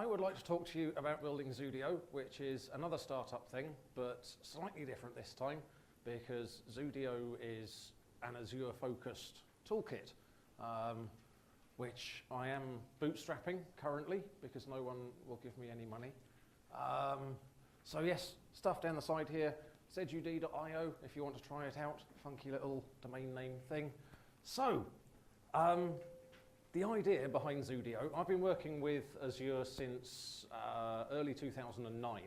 I would like to talk to you about building Zudio, which is another startup thing, but slightly different this time because Zudio is an Azure-focused toolkit, which I am bootstrapping currently because no one will give me any money. So yes, stuff down the side here, zud.io if you want to try it out, funky little domain name thing. So, the idea behind Zudio, I've been working with Azure since early 2009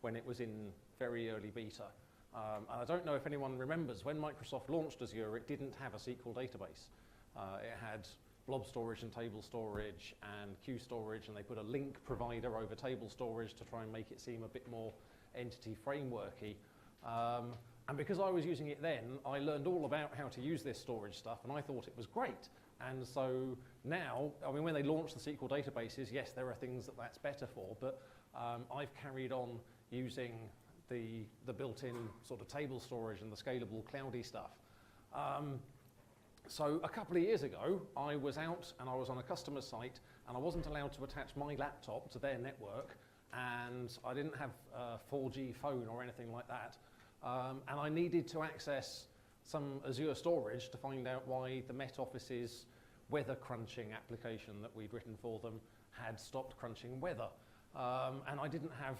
when it was in very early beta. And I don't know if anyone remembers, when Microsoft launched Azure, it didn't have a SQL database. It had blob storage and table storage and queue storage, and they put a link provider over table storage to try and make it seem a bit more entity frameworky. And because I was using it then, I learned all about how to use this storage stuff, and I thought it was great. And so now, I mean, when they launched the SQL databases, yes, there are things that that's better for, but I've carried on using the built-in sort of table storage and the scalable cloudy stuff. So a couple of years ago, I was out and I was on a customer site, and I wasn't allowed to attach my laptop to their network, and I didn't have a 4G phone or anything like that. And I needed to access some Azure storage to find out why the Met Office's weather crunching application that we'd written for them had stopped crunching weather. And I didn't have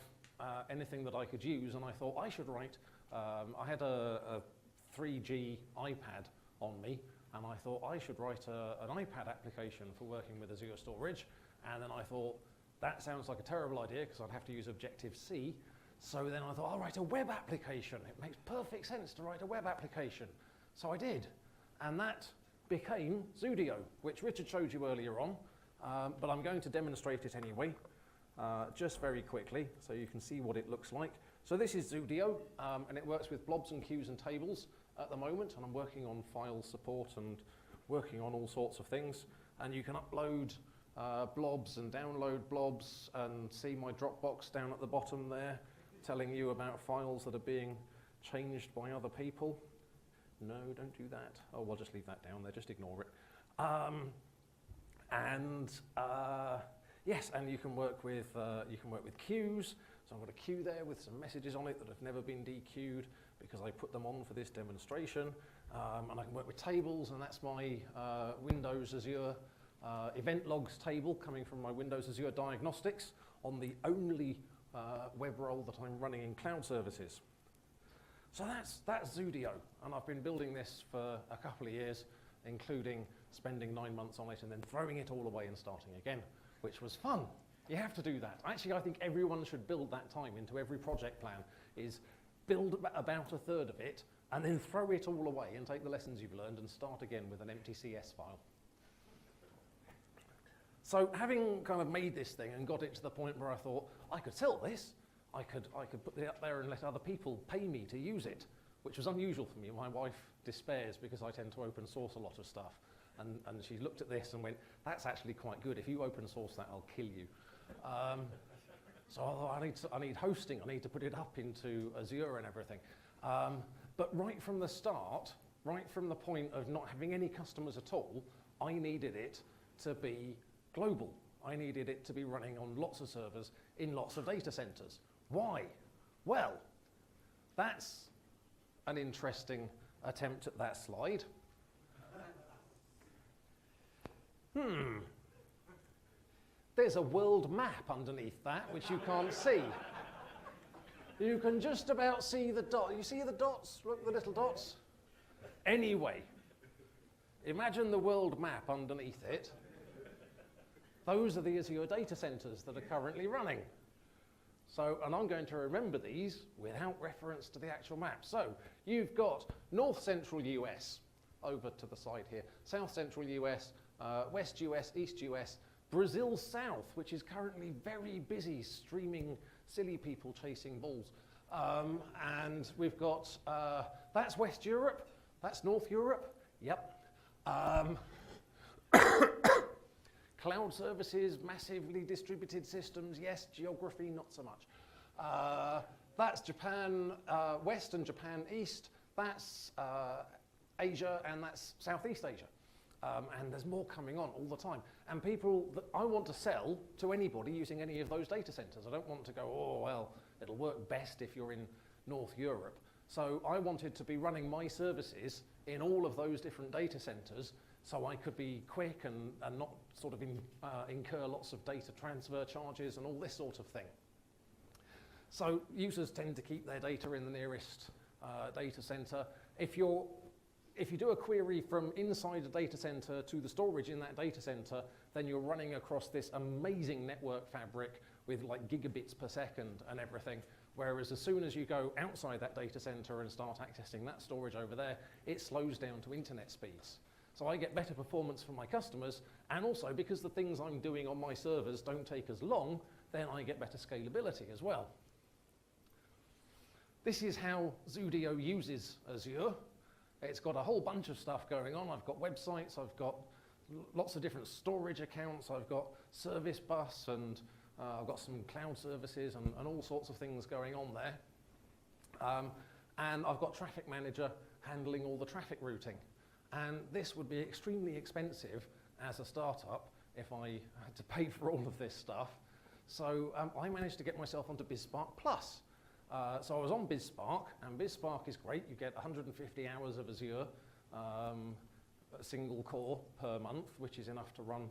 anything that I could use, and I thought I should write, I had a 3G iPad on me, and I thought I should write an iPad application for working with Azure storage. And then I thought, that sounds like a terrible idea because I'd have to use Objective-C. So then I thought, I'll write a web application. It makes perfect sense to write a web application. So I did. And that became Zudio, which Richard showed you earlier on. But I'm going to demonstrate it anyway, just very quickly, so you can see what it looks like. So this is Zudio, and it works with blobs and queues and tables at the moment. And I'm working on file support and working on all sorts of things. And you can upload blobs and download blobs and see my Dropbox down at the bottom there, telling you about files that are being changed by other people. No, don't do that. Oh, we'll just leave that down there, just ignore it. Yes, and you can work with queues. So I've got a queue there with some messages on it that have never been dequeued because I put them on for this demonstration. And I can work with tables, and that's my Windows Azure event logs table coming from my Windows Azure diagnostics on the only web role that I'm running in cloud services. So that's Zudio, and I've been building this for a couple of years, including spending 9 months on it and then throwing it all away and starting again, which was fun. You have to do that. Actually, I think everyone should build that time into every project plan, is build about a third of it and then throw it all away and take the lessons you've learned and start again with an empty CS file. So having kind of made this thing and got it to the point where I thought, I could sell this, I could put it up there and let other people pay me to use it, which was unusual for me. My wife despairs because I tend to open source a lot of stuff. And she looked at this and went, that's actually quite good. If you open source that, I'll kill you. So I thought, I need hosting. I need to put it up into Azure and everything. But right from the start, right from the point of not having any customers at all, I needed it to be global. I needed it to be running on lots of servers in lots of data centers. Why? Well, that's an interesting attempt at that slide. There's a world map underneath that, which you can't see. You can just about see the dot. You see the dots? Look, the little dots? Anyway, imagine the world map underneath it. Those are the Azure data centers that are currently running. So, and I'm going to remember these without reference to the actual map. So, you've got North Central US, over to the side here, South Central US, West US, East US, Brazil South, which is currently very busy streaming silly people chasing balls. And we've got, that's West Europe, that's North Europe, yep. Cloud services, massively distributed systems, yes. Geography, not so much. That's Japan West and Japan East. That's Asia, and that's Southeast Asia. and there's more coming on all the time. And people that I want to sell to anybody using any of those data centers. I don't want to go, oh, well, it'll work best if you're in North Europe. So I wanted to be running my services in all of those different data centers so I could be quick and not sort of incur lots of data transfer charges and all this sort of thing. So users tend to keep their data in the nearest data center. If you do a query from inside a data center to the storage in that data center, then you're running across this amazing network fabric with like gigabits per second and everything. Whereas as soon as you go outside that data center and start accessing that storage over there, it slows down to internet speeds. So I get better performance for my customers, and also because the things I'm doing on my servers don't take as long, then I get better scalability as well. This is how Zudio uses Azure. It's got a whole bunch of stuff going on. I've got websites, I've got lots of different storage accounts, I've got service bus, and I've got some cloud services and all sorts of things going on there. And I've got Traffic Manager handling all the traffic routing. And this would be extremely expensive as a startup if I had to pay for all of this stuff. So I managed to get myself onto BizSpark Plus. So I was on BizSpark, and BizSpark is great. You get 150 hours of Azure, a single core per month, which is enough to run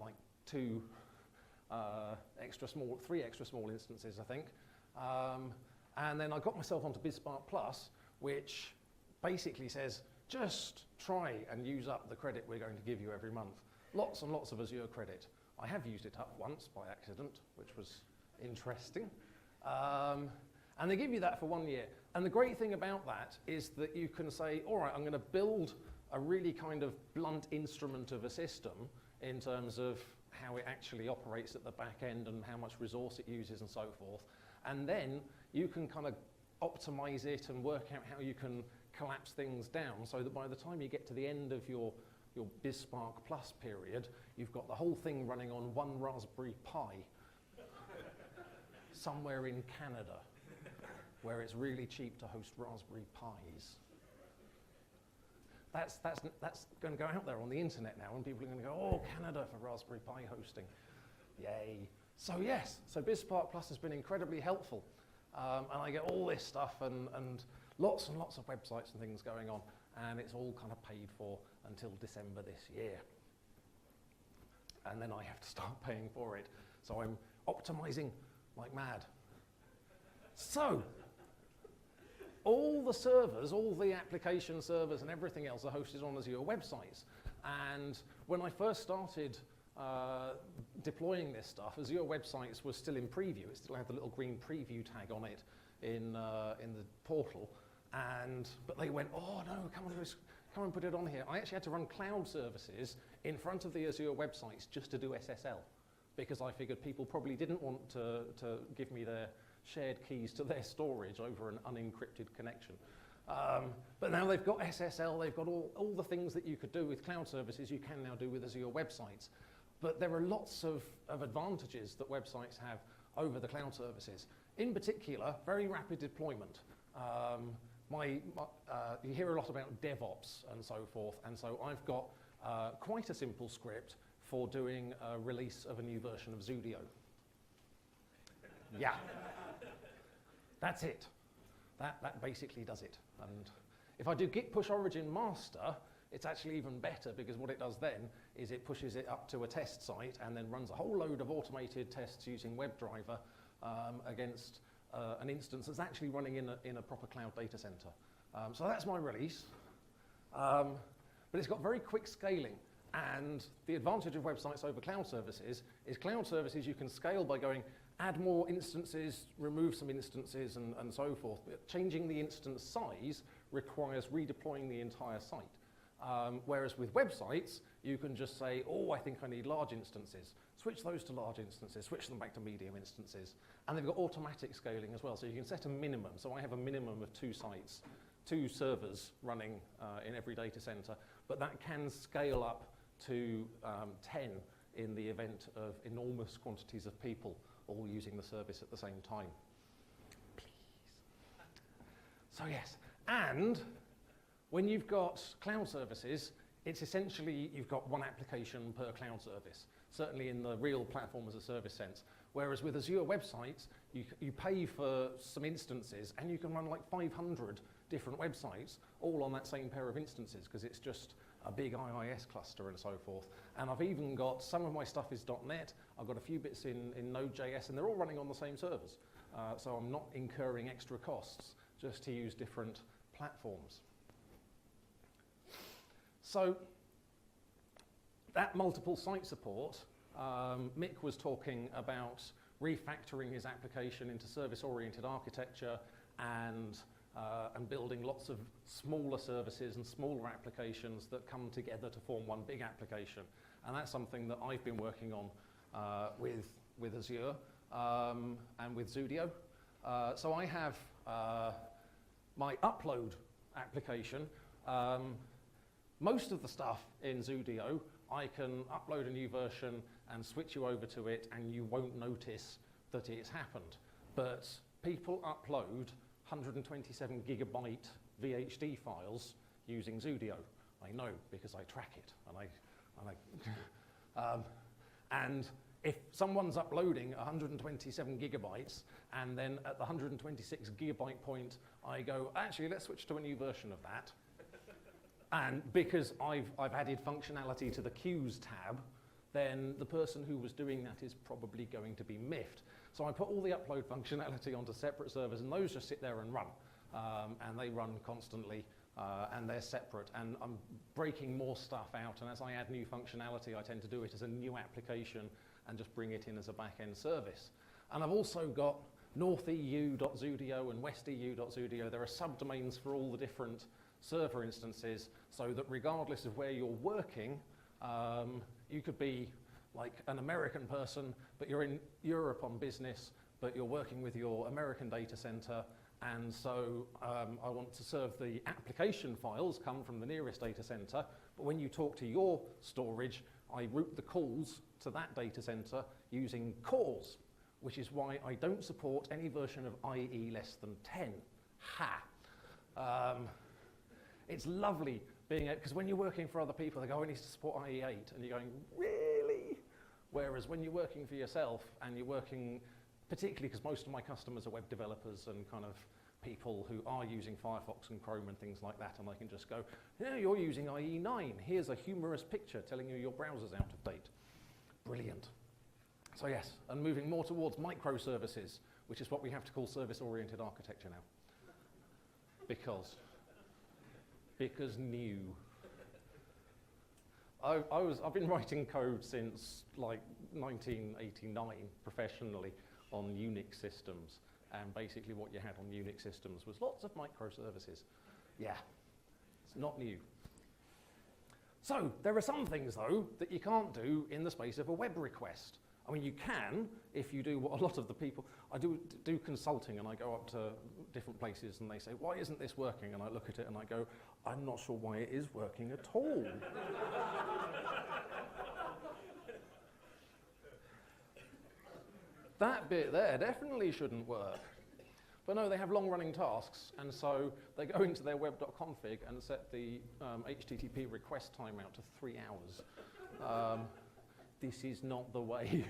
like three extra small instances, I think. And then I got myself onto BizSpark Plus, which basically says, just try and use up the credit we're going to give you every month. Lots and lots of Azure credit. I have used it up once by accident, which was interesting. And they give you that for 1 year. And the great thing about that is that you can say, all right, I'm going to build a really kind of blunt instrument of a system in terms of how it actually operates at the back end and how much resource it uses and so forth. And then you can kind of optimize it and work out how you can collapse things down so that by the time you get to the end of your BizSpark Plus period, you've got the whole thing running on one Raspberry Pi somewhere in Canada, where it's really cheap to host Raspberry Pis. That's going to go out there on the internet now, and people are going to go, oh, Canada for Raspberry Pi hosting. Yay. So yes, so BizSpark Plus has been incredibly helpful. And I get all this stuff and lots and lots of websites and things going on, and it's all kind of paid for until December this year. And then I have to start paying for it. So I'm optimizing like mad. So, all the servers, all the application servers and everything else are hosted on Azure websites. And when I first started deploying this stuff, Azure websites was still in preview. It still had the little green preview tag on it in the portal. But they went, oh no, come and put it on here. I actually had to run cloud services in front of the Azure websites just to do SSL, because I figured people probably didn't want to give me their shared keys to their storage over an unencrypted connection. But now they've got SSL, they've got all the things that you could do with cloud services you can now do with Azure websites. But there are lots of advantages that websites have over the cloud services. In particular, very rapid deployment. You hear a lot about DevOps and so forth, and so I've got quite a simple script for doing a release of a new version of Zudio. Yeah, that's it. That basically does it. And if I do git push origin master, it's actually even better, because what it does then is it pushes it up to a test site and then runs a whole load of automated tests using WebDriver against an instance that's actually running in a proper cloud data center. So that's my release. But it's got very quick scaling. And the advantage of websites over cloud services is cloud services you can scale by going, add more instances, remove some instances, and so forth. But changing the instance size requires redeploying the entire site. Whereas with websites, you can just say, oh, I think I need large instances. Switch those to large instances, switch them back to medium instances. And they've got automatic scaling as well, so you can set a minimum. So I have a minimum of 2 sites, 2 servers running in every data center, but that can scale up to 10 in the event of enormous quantities of people all using the service at the same time. Please. So yes, and when you've got cloud services, it's essentially you've got one application per cloud service, certainly in the real platform as a service sense. Whereas with Azure websites, you pay for some instances and you can run like 500 different websites all on that same pair of instances because it's just a big IIS cluster and so forth. And I've even got, some of my stuff is .NET, I've got a few bits in Node.js, and they're all running on the same servers. So I'm not incurring extra costs just to use different platforms. So that multiple site support, Mick was talking about refactoring his application into service-oriented architecture and building lots of smaller services and smaller applications that come together to form one big application. And that's something that I've been working on with Azure and with Zudio. So I have my upload application. Most of the stuff in Zudio, I can upload a new version and switch you over to it and you won't notice that it's happened. But people upload 127 gigabyte VHD files using Zudio. I know because I track it, and if someone's uploading 127 gigabytes and then at the 126 gigabyte point I go, actually let's switch to a new version of that, and because I've added functionality to the queues tab, then the person who was doing that is probably going to be miffed. So I put all the upload functionality onto separate servers, and those just sit there and run. And they run constantly, and they're separate. And I'm breaking more stuff out, and as I add new functionality, I tend to do it as a new application and just bring it in as a back-end service. And I've also got northeu.zudio and westeu.zudio. There are subdomains for all the different server instances, so that regardless of where you're working, you could be like an American person, but you're in Europe on business, but you're working with your American data center, and so I want to serve the application files come from the nearest data center, but when you talk to your storage, I route the calls to that data center using cores, which is why I don't support any version of IE less than 10. Ha! It's lovely being, because when you're working for other people, they go, oh, it needs to support IE 8, and you're going, really? Whereas when you're working for yourself, and you're working, particularly because most of my customers are web developers and kind of people who are using Firefox and Chrome and things like that, and they can just go, yeah, you're using IE 9, here's a humorous picture telling you your browser's out of date. Brilliant. So yes, and moving more towards microservices, which is what we have to call service-oriented architecture now. Because new. I've been writing code since like 1989 professionally on Unix systems, and basically what you had on Unix systems was lots of microservices. Yeah, it's not new. So there are some things though that you can't do in the space of a web request. I mean, you can if you do what a lot of the people, I do consulting, and I go up to different places and they say, why isn't this working? And I look at it and I go, I'm not sure why it is working at all. That bit there definitely shouldn't work. But no, they have long-running tasks, and so they go into their web.config and set the HTTP request timeout to 3 hours. This is not the way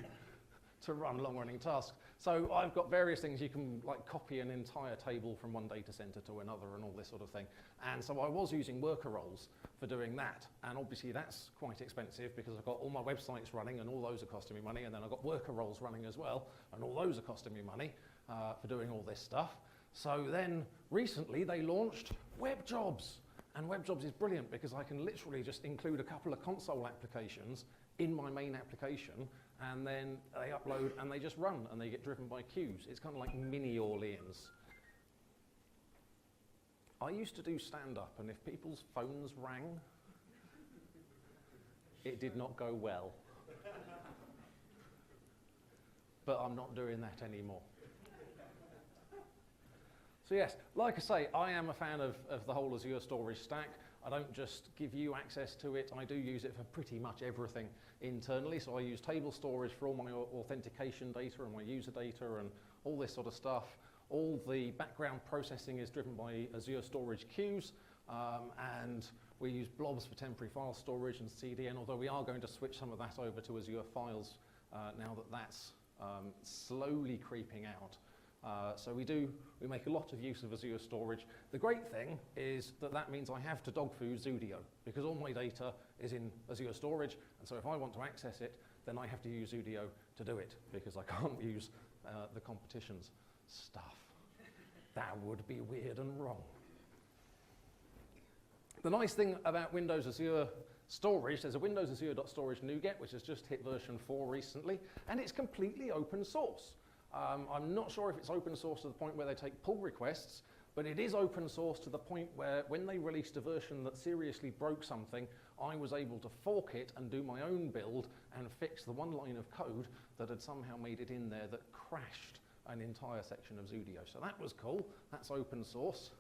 to run long-running tasks. So I've got various things. You can like copy an entire table from one data center to another and all this sort of thing. And so I was using worker roles for doing that. And obviously that's quite expensive because I've got all my websites running and all those are costing me money. And then I've got worker roles running as well, and all those are costing me money for doing all this stuff. So then recently they launched web jobs. And web jobs is brilliant because I can literally just include a couple of console applications in my main application, and then they upload and they just run and they get driven by queues. It's kind of like mini Orleans. I used to do stand-up, and if people's phones rang, it did not go well. But I'm not doing that anymore. So yes, like I say, I am a fan of the whole Azure storage stack. I don't just give you access to it, I do use it for pretty much everything internally. So I use table storage for all my authentication data and my user data and all this sort of stuff. All the background processing is driven by Azure storage queues, and We use blobs for temporary file storage and CDN, although we are going to switch some of that over to Azure Files now that that's slowly creeping out. So we make a lot of use of Azure storage. The great thing is that that means I have to dog food Zudio, because all my data is in Azure storage, and so if I want to access it, then I have to use Zudio to do it, because I can't use the competition's stuff. That would be weird and wrong. The nice thing about Windows Azure Storage, there's a Windows Azure.storage NuGet, which has just hit version 4 recently, and it's completely open source. I'm not sure if it's open source to the point where they take pull requests, but it is open source to the point where when they released a version that seriously broke something, I was able to fork it and do my own build and fix the one line of code that had somehow made it in there that crashed an entire section of Zudio. So that was cool. That's open source.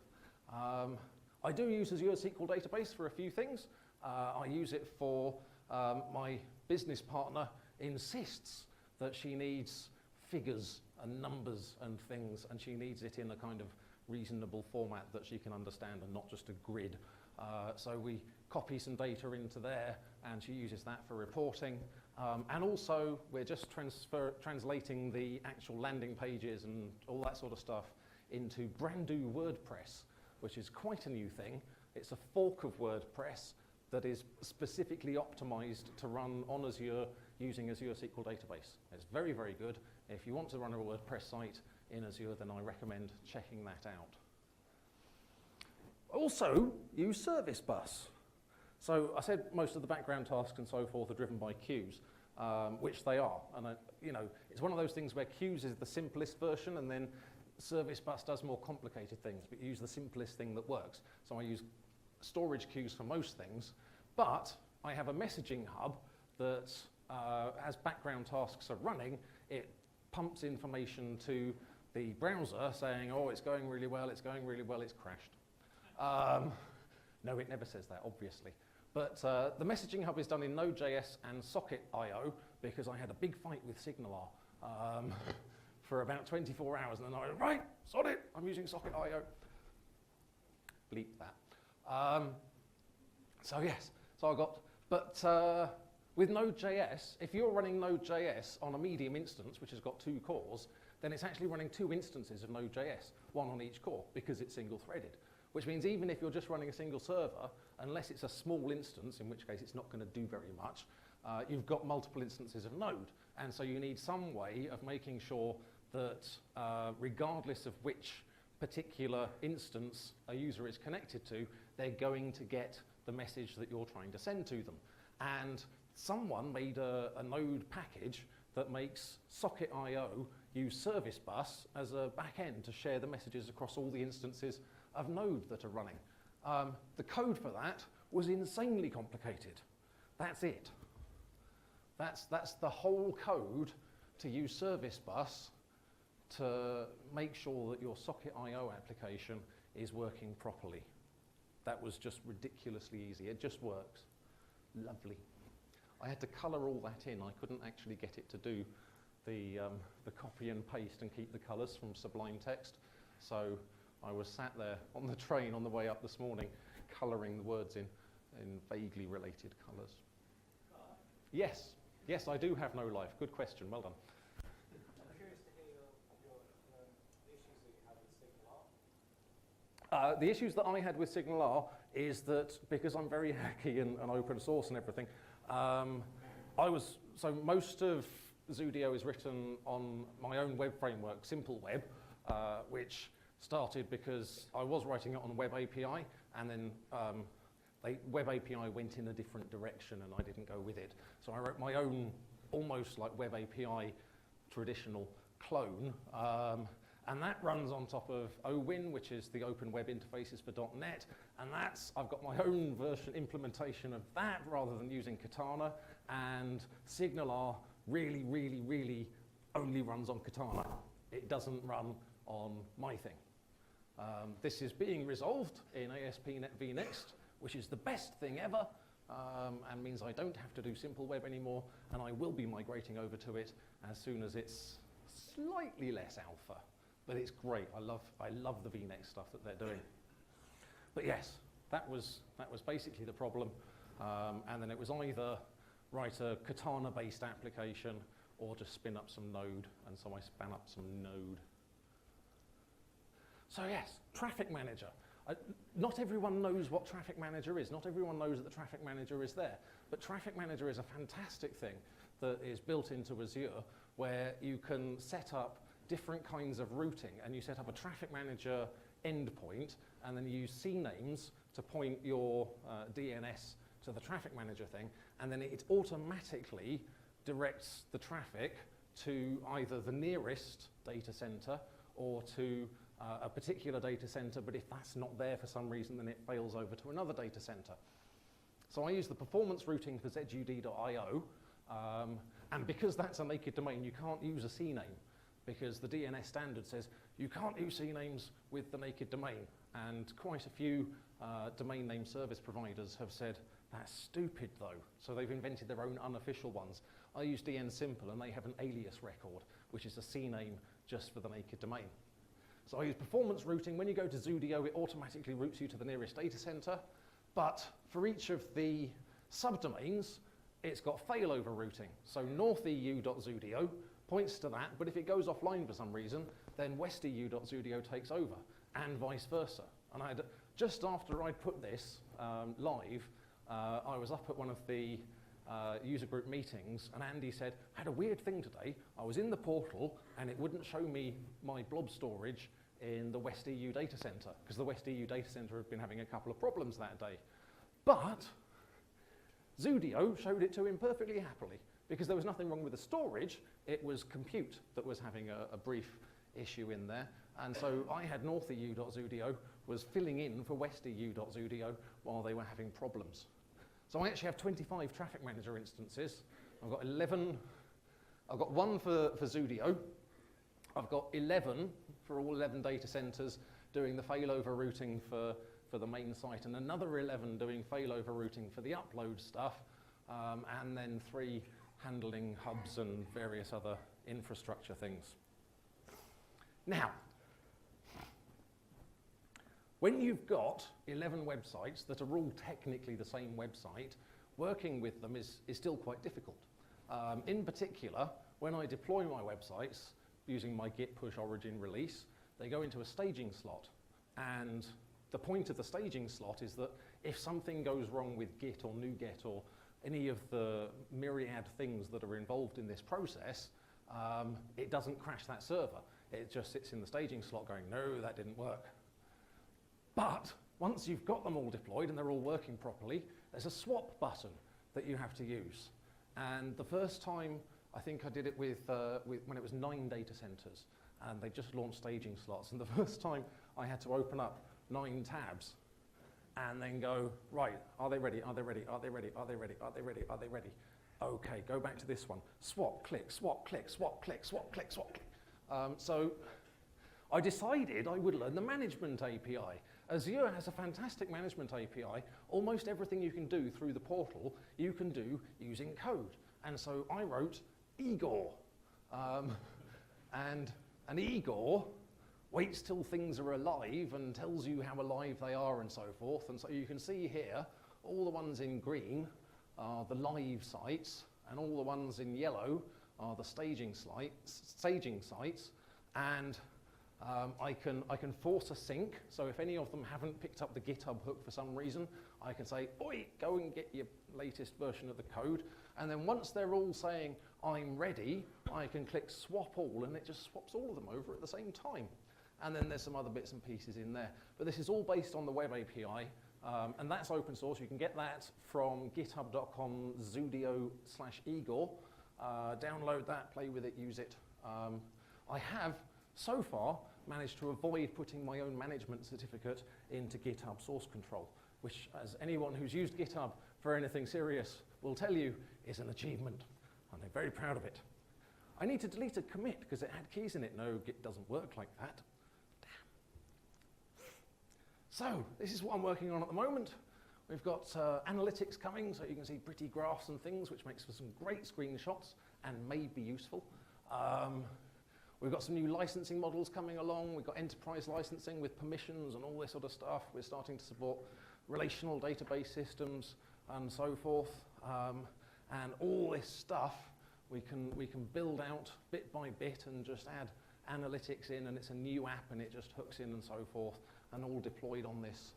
I do use Azure SQL Database for a few things. I use it for my business partner insists that she needs figures and numbers and things, and she needs it in a kind of reasonable format that she can understand and not just a grid. So we copy some data into there, and she uses that for reporting. And also, we're just translating the actual landing pages and all that sort of stuff into brand new WordPress, which is quite a new thing. It's a fork of WordPress that is specifically optimized to run on Azure using Azure SQL Database. It's very, very good. If you want to run a WordPress site in Azure, then I recommend checking that out. Also, use Service Bus. So I said most of the background tasks and so forth are driven by queues, which they are. And it's one of those things where queues is the simplest version, and then Service Bus does more complicated things, but you use the simplest thing that works. So I use storage queues for most things, but I have a messaging hub that, as background tasks are running, it pumps information to the browser saying, oh, it's going really well, it's going really well, it's crashed. No, it never says that, obviously. But the messaging hub is done in Node.js and Socket.io because I had a big fight with SignalR for about 24 hours, and then I went, right, sod it, I'm using Socket.io. Bleep that. So yes, so I got, but with Node.js, if you're running Node.js on a medium instance, which has got 2 cores, then it's actually running 2 instances of Node.js, one on each core, because it's single-threaded. Which means even if you're just running a single server, unless it's a small instance, in which case it's not going to do very much, you've got multiple instances of Node. And so you need some way of making sure that regardless of which particular instance a user is connected to, they're going to get the message that you're trying to send to them. And someone made a Node package that makes Socket.io use Service Bus as a back-end to share the messages across all the instances of Node that are running. The code for that was insanely complicated. That's it. That's the whole code to use Service Bus to make sure that your Socket.io application is working properly. That was just ridiculously easy. It just works. Lovely. I had to color all that in. I couldn't actually get it to do the copy and paste and keep the colors from Sublime Text. So I was sat there on the train on the way up this morning, coloring the words in vaguely related colors. Yes, yes, I do have no life. Good question, well done. I'm curious to hear the issues that you had with SignalR. The issues that I had with SignalR is that because I'm very hacky and open source and everything, so most of Zudio is written on my own web framework, Simple Web, which started because I was writing it on Web API, and then Web API went in a different direction and I didn't go with it. So I wrote my own, almost like Web API traditional clone, and that runs on top of OWin, which is the Open Web Interfaces for .NET, and I've got my own version implementation of that rather than using Katana, and SignalR really, really, really only runs on Katana. It doesn't run on my thing. This is being resolved in ASP.NET vNext, which is the best thing ever, and means I don't have to do Simple Web anymore, and I will be migrating over to it as soon as it's slightly less alpha. But it's great. I love the vNext stuff that they're doing. But yes, That was basically the problem. And then it was either write a Katana-based application or just spin up some Node. And so I span up some Node. So yes, Traffic Manager. Not everyone knows what Traffic Manager is. Not everyone knows that the Traffic Manager is there. But Traffic Manager is a fantastic thing that is built into Azure, where you can set up different kinds of routing, and you set up a Traffic Manager endpoint, and then you use CNAMEs to point your DNS to the Traffic Manager thing, and then it automatically directs the traffic to either the nearest data center or to a particular data center, but if that's not there for some reason, then it fails over to another data center. So I use the performance routing for zud.io, and because that's a naked domain, you can't use a CNAME, because the DNS standard says you can't use CNAMEs with the naked domain, and quite a few domain name service providers have said, that's stupid though, so they've invented their own unofficial ones. I use DN Simple, and they have an alias record, which is a CNAME just for the naked domain. So I use performance routing. When you go to Zudio, it automatically routes you to the nearest data center. But for each of the subdomains, it's got failover routing. So northeu.zudio points to that, but if it goes offline for some reason, then westeu.zudio takes over, and vice versa. And just after I'd put this live, I was up at one of the user group meetings, and Andy said, I had a weird thing today. I was in the portal, and it wouldn't show me my blob storage in the WestEU data center, because the WestEU data center had been having a couple of problems that day. But Zudio showed it to him perfectly happily, because there was nothing wrong with the storage. It was compute that was having a brief issue in there. And so I had northeu.zudio was filling in for westeu.zudio while they were having problems. So I actually have 25 Traffic Manager instances. I've got 11, I've got one for Zudio. I've got 11 for all 11 data centers doing the failover routing for the main site, and another 11 doing failover routing for the upload stuff, and then 3 handling hubs and various other infrastructure things. Now, when you've got 11 websites that are all technically the same website, working with them is still quite difficult. In particular, when I deploy my websites using my git push origin release, they go into a staging slot. And the point of the staging slot is that if something goes wrong with git or NuGet or any of the myriad things that are involved in this process, it doesn't crash that server. It just sits in the staging slot going, no, that didn't work. But once you've got them all deployed and they're all working properly, there's a swap button that you have to use. And the first time, I think I did it with when it was 9 data centers, and they just launched staging slots. And the first time I had to open up 9 tabs and then go, right, are they ready? Are they ready? Are they ready? Are they ready? Are they ready? Are they ready? Okay, go back to this one. Swap, click, swap, click, swap, click, swap, click, swap, click. So I decided I would learn the management API. Azure has a fantastic management API. Almost everything you can do through the portal, you can do using code. And so I wrote Igor. And an Igor waits till things are alive and tells you how alive they are and so forth. And so you can see here, all the ones in green are the live sites, and all the ones in yellow are the staging sites. And I can force a sync, so if any of them haven't picked up the GitHub hook for some reason, I can say, oi, go and get your latest version of the code. And then once they're all saying, I'm ready, I can click swap all, and it just swaps all of them over at the same time. And then there's some other bits and pieces in there. But this is all based on the web API, and that's open source. You can get that from github.com zudio/Igor. Download that, play with it, use it. I have, so far, managed to avoid putting my own management certificate into GitHub source control, which, as anyone who's used GitHub for anything serious will tell you, is an achievement. And I'm very proud of it. I need to delete a commit because it had keys in it. No, Git doesn't work like that. Damn. So, this is what I'm working on at the moment. We've got analytics coming, so you can see pretty graphs and things, which makes for some great screenshots and may be useful. We've got some new licensing models coming along. We've got enterprise licensing with permissions and all this sort of stuff. We're starting to support relational database systems and so forth. And all this stuff we can build out bit by bit and just add analytics in, and it's a new app and it just hooks in and so forth, and all deployed on this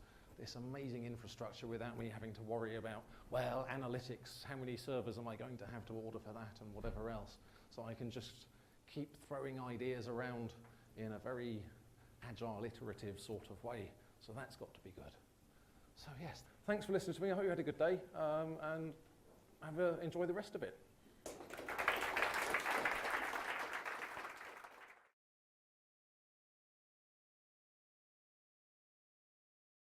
amazing infrastructure without me having to worry about, well, analytics, how many servers am I going to have to order for that and whatever else. So I can just keep throwing ideas around in a very agile, iterative sort of way. So that's got to be good. So yes, thanks for listening to me. I hope you had a good day, and enjoy the rest of it.